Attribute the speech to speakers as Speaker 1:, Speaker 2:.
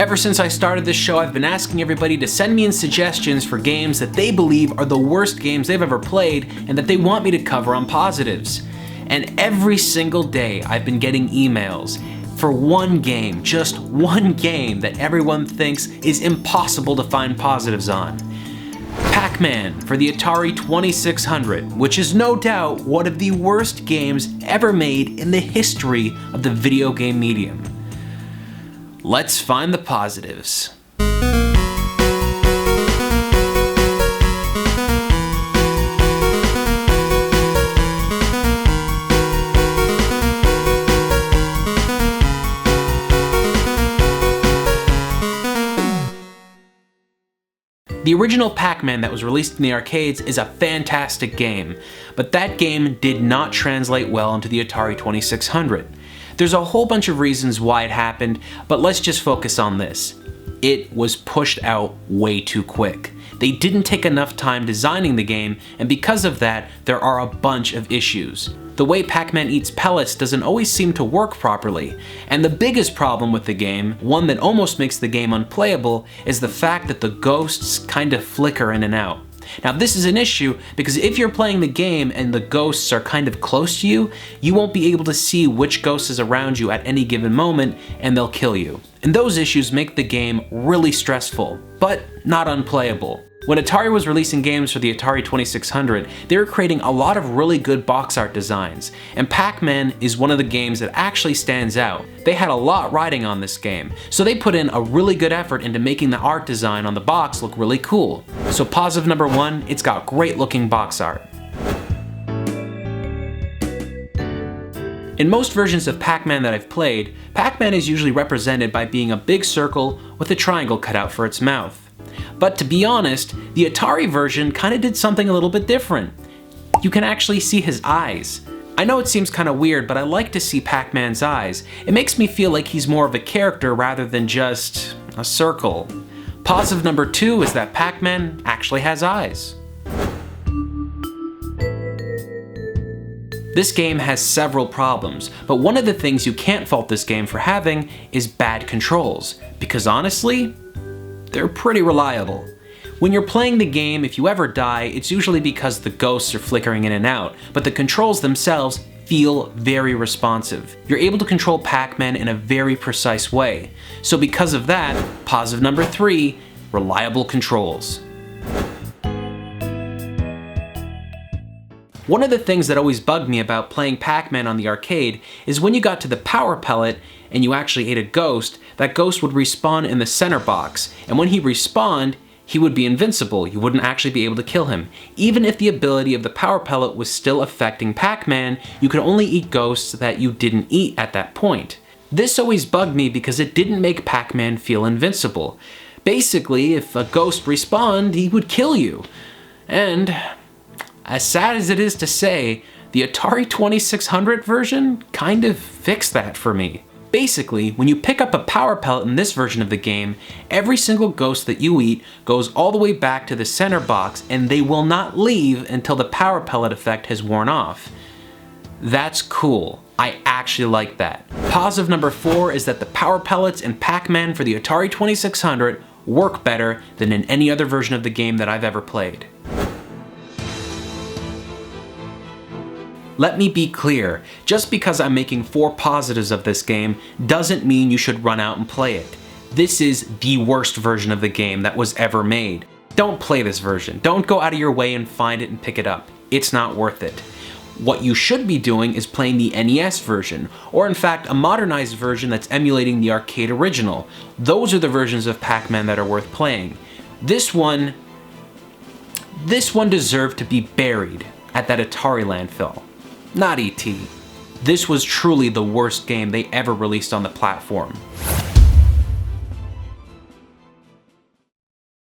Speaker 1: Ever since I started this show, I've been asking everybody to send me in suggestions for games that they believe are the worst games they've ever played and that they want me to cover on Positives. And every single day I've been getting emails for one game, just one game that everyone thinks is impossible to find positives on. Pac-Man for the Atari 2600, which is no doubt one of the worst games ever made in the history of the video game medium. Let's find the positives. The original Pac-Man that was released in the arcades is a fantastic game, but that game did not translate well into the Atari 2600. There's a whole bunch of reasons why it happened, but let's just focus on this. It was pushed out way too quick. They didn't take enough time designing the game, and because of that, there are a bunch of issues. The way Pac-Man eats pellets doesn't always seem to work properly, and the biggest problem with the game, one that almost makes the game unplayable, is the fact that the ghosts kind of flicker in and out. Now this is an issue because if you're playing the game and the ghosts are kind of close to you, you won't be able to see which ghost is around you at any given moment and they'll kill you. And those issues make the game really stressful, but not unplayable. When Atari was releasing games for the Atari 2600, they were creating a lot of really good box art designs, and Pac-Man is one of the games that actually stands out. They had a lot riding on this game, so they put in a really good effort into making the art design on the box look really cool. So positive number one, it's got great looking box art. In most versions of Pac-Man that I've played, Pac-Man is usually represented by being a big circle with a triangle cut out for its mouth. But to be honest, the Atari version kinda did something a little bit different. You can actually see his eyes. I know it seems kinda weird, but I like to see Pac-Man's eyes. It makes me feel like he's more of a character rather than just a circle. Positive number two is that Pac-Man actually has eyes. This game has several problems, but one of the things you can't fault this game for having is bad controls, because honestly, they're pretty reliable. When you're playing the game, if you ever die, it's usually because the ghosts are flickering in and out, but the controls themselves feel very responsive. You're able to control Pac-Man in a very precise way. So because of that, positive number three, reliable controls. One of the things that always bugged me about playing Pac-Man on the arcade is when you got to the power pellet and you actually ate a ghost, that ghost would respawn in the center box, and when he respawned, he would be invincible. You wouldn't actually be able to kill him. Even if the ability of the power pellet was still affecting Pac-Man, you could only eat ghosts that you didn't eat at that point. This always bugged me because it didn't make Pac-Man feel invincible. Basically, if a ghost respawned, he would kill you. And as sad as it is to say, the Atari 2600 version kind of fixed that for me. Basically, when you pick up a power pellet in this version of the game, every single ghost that you eat goes all the way back to the center box and they will not leave until the power pellet effect has worn off. That's cool. I actually like that. Positive number four is that the power pellets in Pac-Man for the Atari 2600 work better than in any other version of the game that I've ever played. Let me be clear, just because I'm making 4 positives of this game doesn't mean you should run out and play it. This is the worst version of the game that was ever made. Don't play this version. Don't go out of your way and find it and pick it up. It's not worth it. What you should be doing is playing the NES version, or in fact a modernized version that's emulating the arcade original. Those are the versions of Pac-Man that are worth playing. This one deserved to be buried at that Atari landfill. Not E.T. This was truly the worst game they ever released on the platform.